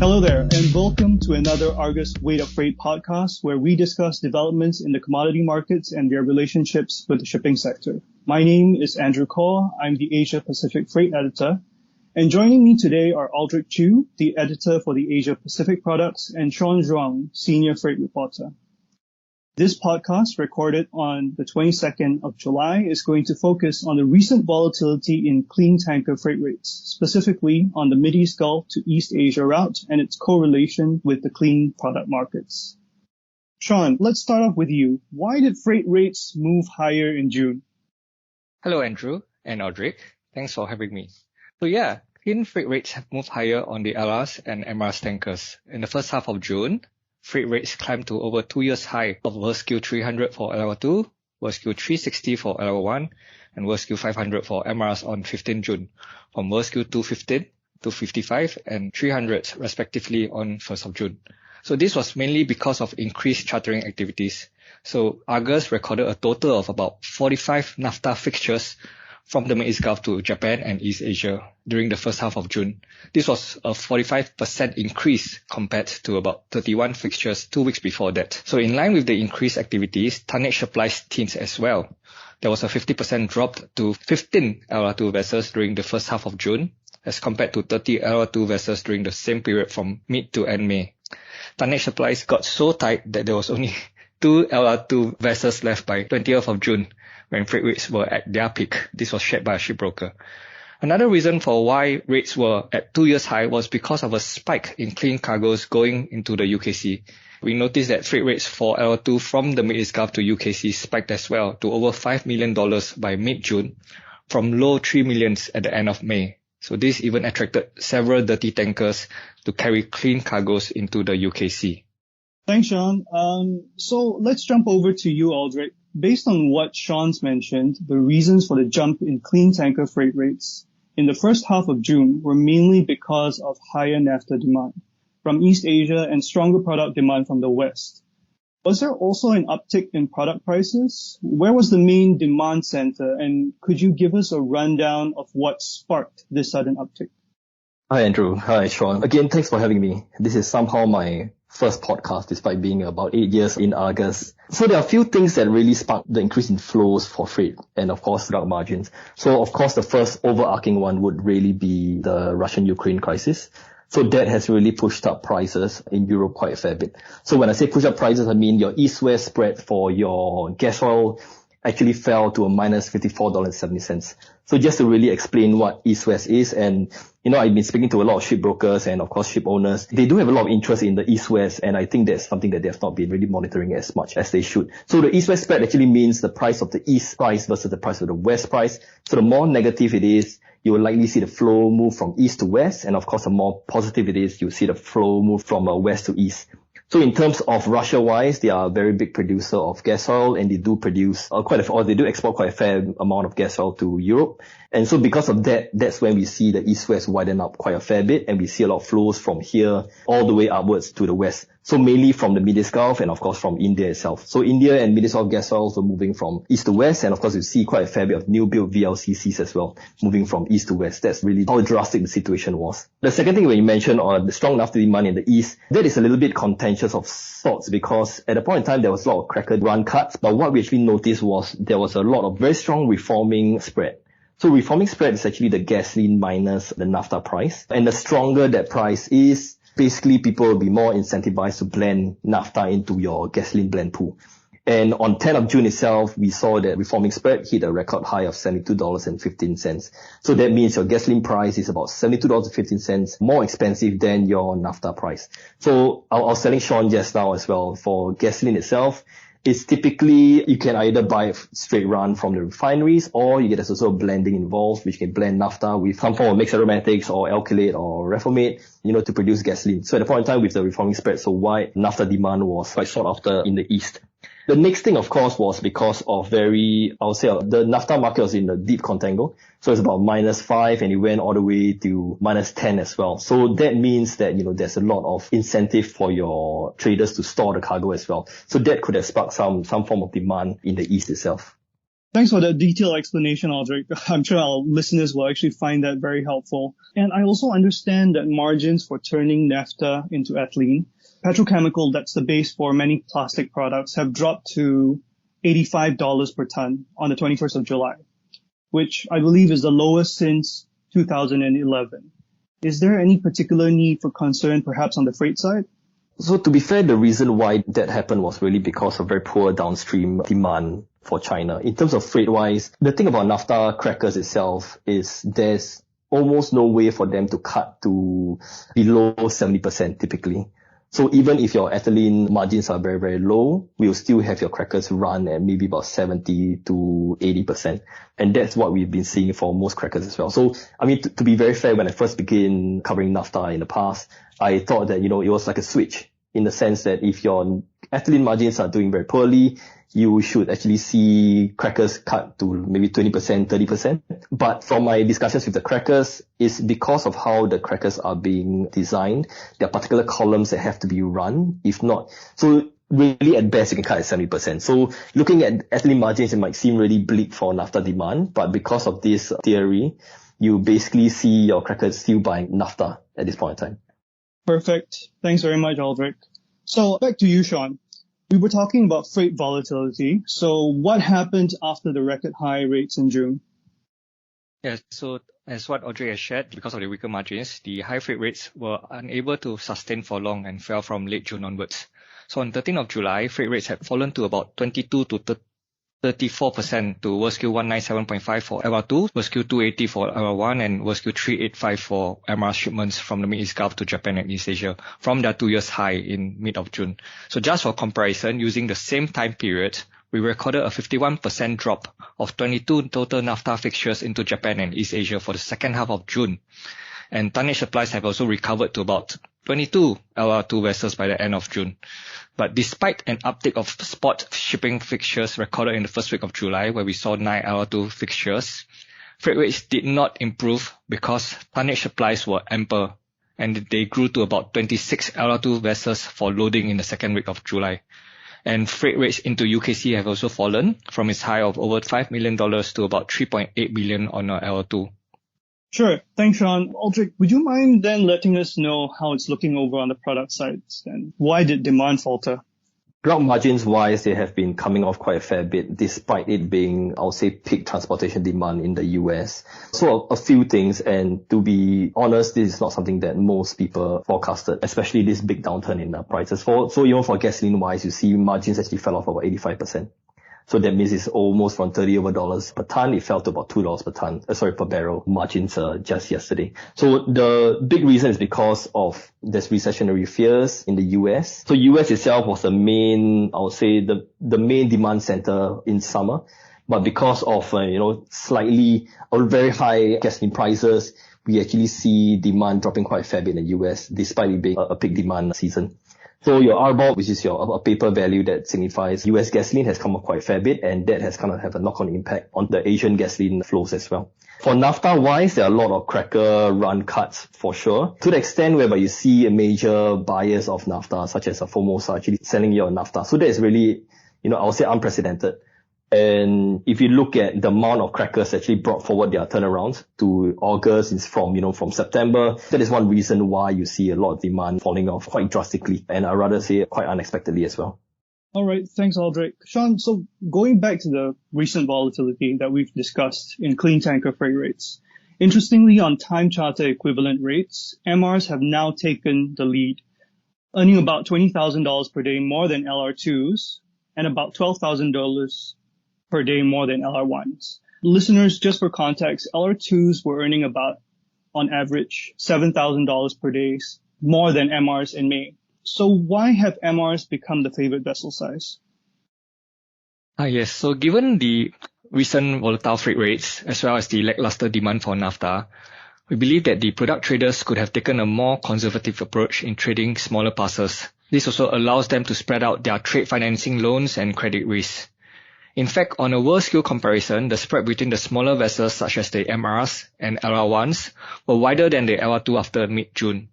Hello there, and welcome to another Argus Weight of Freight podcast, where we discuss developments in the commodity markets and their relationships with the shipping sector. My name is Andrew Khaw. I'm the Asia Pacific Freight Editor. And joining me today are Aldric, the editor for the Asia Pacific Products, and Zhuang, Senior Freight Reporter. This podcast, recorded on the 22nd of July, is going to focus on the recent volatility in clean tanker freight rates, specifically on the Mideast Gulf to East Asia route and its correlation with the clean product markets. Sean, let's start off with you. Why did freight rates move higher in June? Hello, Andrew and Aldric. Thanks for having me. So clean freight rates have moved higher on the LRs and MRs tankers. In the first half of June, freight rates climbed to over 2 years high of Worldscale 300 for LR2, Worldscale 360 for LR1, and Worldscale 500 for MRs on 15 June, from Worldscale 215, 255, and 300 respectively on 1st of June. So this was mainly because of increased chartering activities. So Argus recorded a total of about 45 naphtha fixtures from the Mideast Gulf to Japan and East Asia during the first half of June. This was a 45% increase compared to about 31 fixtures 2 weeks before that. So in line with the increased activities, tonnage supplies thinned as well. There was a 50% drop to 15 LR2 vessels during the first half of June, as compared to 30 LR2 vessels during the same period from mid to end May. Tonnage supplies got so tight that there was only 2 LR2 vessels left by 20th of June, when freight rates were at their peak. This was shared by a shipbroker. Another reason for why rates were at 2 years high was because of a spike in clean cargoes going into the UKC. We noticed that freight rates for LR2 from the Mideast Gulf to UKC spiked as well to over $5 million by mid-June, from low 3 millions at the end of May. So this even attracted several dirty tankers to carry clean cargoes into the UKC. Thanks, Sean. So let's jump over to you, Aldric. Based on what Sean's mentioned, the reasons for the jump in clean tanker freight rates in the first half of June were mainly because of higher naphtha demand from East Asia and stronger product demand from the West. Was there also an uptick in product prices? Where was the main demand center? And could you give us a rundown of what sparked this sudden uptick? Hi, Andrew. Hi, Sean. Again, thanks for having me. This is somehow my first podcast, despite being about 8 years in Argus. So there are a few things that really sparked the increase in flows for freight and, of course, product margins. So, of course, the first overarching one would really be the Russian-Ukraine crisis. So that has really pushed up prices in Europe quite a fair bit. So when I say push up prices, I mean your East-West spread for your gas oil actually fell to a minus $54.70. So just to really explain what East-West is, and I've been speaking to a lot of shipbrokers and of course ship owners. They do have a lot of interest in the East-West, and I think that's something that they have not been really monitoring as much as they should. So the East-West spread actually means the price of the East price versus the price of the West price. So the more negative it is, you will likely see the flow move from East to West, and of course the more positive it is, you'll see the flow move from West to East. So in terms of Russia-wise, they are a very big producer of gas oil, and they do produce they do export quite a fair amount of gas oil to Europe. And so because of that, that's when we see the East-West widen up quite a fair bit, and we see a lot of flows from here all the way upwards to the West. So mainly from the Mideast Gulf and of course from India itself. So India and Mideast Gulf gas oils were moving from East to West, and of course you see quite a fair bit of new build VLCCs as well, moving from East to West. That's really how drastic the situation was. The second thing when you mentioned the strong naphtha demand in the East, that is a little bit contentious of sorts, because at a point in time there was a lot of cracker run cuts, but what we actually noticed was there was a lot of very strong reforming spread. So reforming spread is actually the gasoline minus the naphtha price, and the stronger that price is, basically people will be more incentivized to blend naphtha into your gasoline blend pool. And on 10th of June itself, we saw that reforming spread hit a record high of $72.15. So that means your gasoline price is about $72.15 more expensive than your naphtha price. So I was telling Sean just now as well, for gasoline itself, it's typically, you can either buy straight run from the refineries, or there's also blending involved, which can blend naphtha with some form of mixed aromatics or alkylate or reformate, to produce gasoline. So at the point in time with the reforming spread so wide, naphtha demand was quite sought after in the East. The next thing, of course, was because of the naphtha market was in a deep contango. So it's about -5, and it went all the way to -10 as well. So that means that, there's a lot of incentive for your traders to store the cargo as well. So that could have sparked some form of demand in the East itself. Thanks for that detailed explanation, Aldric. I'm sure our listeners will actually find that very helpful. And I also understand that margins for turning naphtha into ethylene, petrochemical that's the base for many plastic products, have dropped to $85 per ton on the 21st of July, which I believe is the lowest since 2011. Is there any particular need for concern perhaps on the freight side? So to be fair, the reason why that happened was really because of very poor downstream demand for China. In terms of freight-wise, the thing about naphtha crackers itself is there's almost no way for them to cut to below 70% typically. So even if your ethylene margins are very, very low, we'll still have your crackers run at maybe about 70 to 80%. And that's what we've been seeing for most crackers as well. So, I mean, to be very fair, when I first began covering naphtha in the past, I thought that, it was like a switch in the sense that if your ethylene margins are doing very poorly, you should actually see crackers cut to maybe 20%, 30%. But from my discussions with the crackers, it's because of how the crackers are being designed. There are particular columns that have to be run. If not, so really at best you can cut at 70%. So looking at ethylene margins, it might seem really bleak for naphtha demand, but because of this theory, you basically see your crackers still buying naphtha at this point in time. Perfect. Thanks very much, Aldric. So back to you, Sean. We were talking about freight volatility. So what happened after the record high rates in June? Yeah, so as what Audrey has shared, because of the weaker margins, the high freight rates were unable to sustain for long and fell from late June onwards. So on 13th of July, freight rates had fallen to about 22 to 34% to WSQ 197.5 for LR2, WSQ 280 for LR1, and WSQ 385 for MR shipments from the Mid-East Gulf to Japan and East Asia from their 2 years high in mid of June. So just for comparison, using the same time period, we recorded a 51% drop of 22 total naphtha fixtures into Japan and East Asia for the second half of June. And tonnage supplies have also recovered to about 22 LR2 vessels by the end of June. But despite an uptick of spot shipping fixtures recorded in the first week of July, where we saw 9 LR2 fixtures, freight rates did not improve because tonnage supplies were ample, and they grew to about 26 LR2 vessels for loading in the second week of July. And freight rates into UKC have also fallen from its high of over $5 million to about $3.8 million on a LR2. Sure. Thanks, Sean. Aldric, would you mind then letting us know how it's looking over on the product side and why did demand falter? Ground margins wise, they have been coming off quite a fair bit despite it being, I would say, peak transportation demand in the US. So a few things, and to be honest, this is not something that most people forecasted, especially this big downturn in prices. So even for gasoline wise, you see margins actually fell off about 85%. So that means it's almost from $30 per ton. It fell to about $2 per barrel margins just yesterday. So the big reason is because of this recessionary fears in the US. So US itself was the main, I would say, the main demand center in summer. But because of, slightly or very high gasoline prices, we actually see demand dropping quite a fair bit in the US, despite it being a peak demand season. So your RBOB, which is your paper value that signifies US gasoline, has come up quite a fair bit, and that has kind of have a knock-on impact on the Asian gasoline flows as well. For naphtha-wise, there are a lot of cracker run cuts for sure, to the extent whereby you see a major buyers of naphtha, such as Formosa, actually selling your naphtha. So that is really, I would say unprecedented. And if you look at the amount of crackers actually brought forward their turnarounds to August, it's from September. That is one reason why you see a lot of demand falling off quite drastically, and I'd rather say quite unexpectedly as well. All right, thanks, Aldric. Sean, so going back to the recent volatility that we've discussed in clean tanker freight rates, interestingly, on time charter equivalent rates, MRs have now taken the lead, earning about $20,000 per day more than LR2s and about $12,000 per day more than LR1s. Listeners, just for context, LR2s were earning about, on average, $7,000 per day more than MRs in May. So why have MRs become the favorite vessel size? Yes, so given the recent volatile freight rates, as well as the lackluster demand for naphtha, we believe that the product traders could have taken a more conservative approach in trading smaller parcels. This also allows them to spread out their trade financing loans and credit risks. In fact, on a world scale comparison, the spread between the smaller vessels such as the MRs and LR1s were wider than the LR2 after mid-June.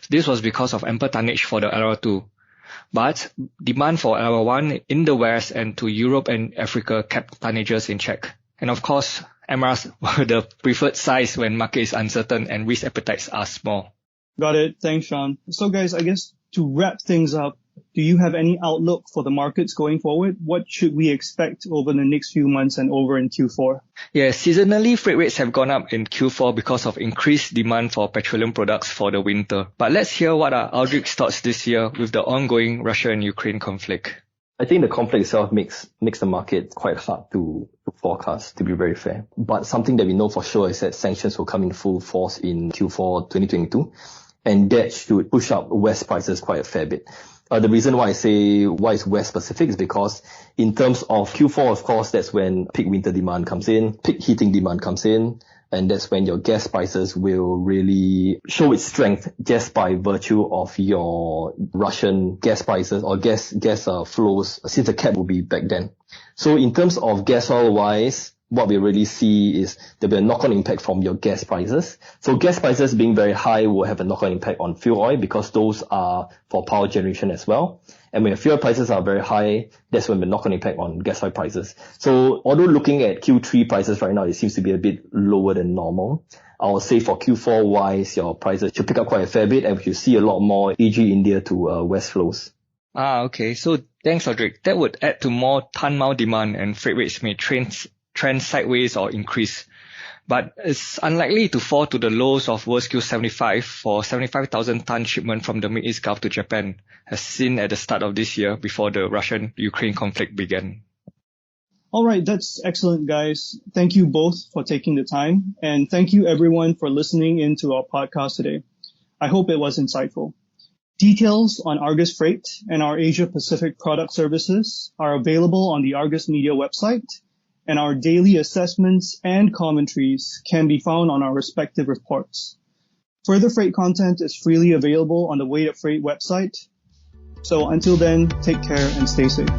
This was because of ample tonnage for the LR2. But demand for LR1 in the West and to Europe and Africa kept tonnages in check. And of course, MRs were the preferred size when market is uncertain and risk appetites are small. Got it. Thanks, Sean. So guys, I guess to wrap things up, do you have any outlook for the markets going forward? What should we expect over the next few months and over in Q4? Yeah, seasonally, freight rates have gone up in Q4 because of increased demand for petroleum products for the winter. But let's hear what are Aldric's thoughts this year with the ongoing Russia and Ukraine conflict. I think the conflict itself makes the market quite hard to forecast, to be very fair. But something that we know for sure is that sanctions will come in full force in Q4 2022, and that should push up West prices quite a fair bit. The reason why I say why it's West specific is because in terms of Q4, of course, that's when peak winter demand comes in, peak heating demand comes in, and that's when your gas prices will really show its strength just by virtue of your Russian gas prices or gas flows, since the cap will be back then. So in terms of gas oil wise, what we really see is there'll be a knock-on impact from your gas prices. So gas prices being very high will have a knock-on impact on fuel oil because those are for power generation as well. And when fuel prices are very high, that's when the knock-on impact on gas oil prices. So although looking at Q3 prices right now, it seems to be a bit lower than normal. I would say for Q4 wise, your prices should pick up quite a fair bit and you see a lot more AG India to West flows. Okay. So thanks, Aldric. That would add to more ton-mile demand and freight rates may trend sideways or increase. But it's unlikely to fall to the lows of World Scale 75 for 75,000 ton shipment from the Mid-East Gulf to Japan, as seen at the start of this year before the Russian-Ukraine conflict began. All right, that's excellent, guys. Thank you both for taking the time, and thank you everyone for listening into our podcast today. I hope it was insightful. Details on Argus Freight and our Asia Pacific product services are available on the Argus Media website, and our daily assessments and commentaries can be found on our respective reports. Further freight content is freely available on the Weight of Freight website. So until then, take care and stay safe.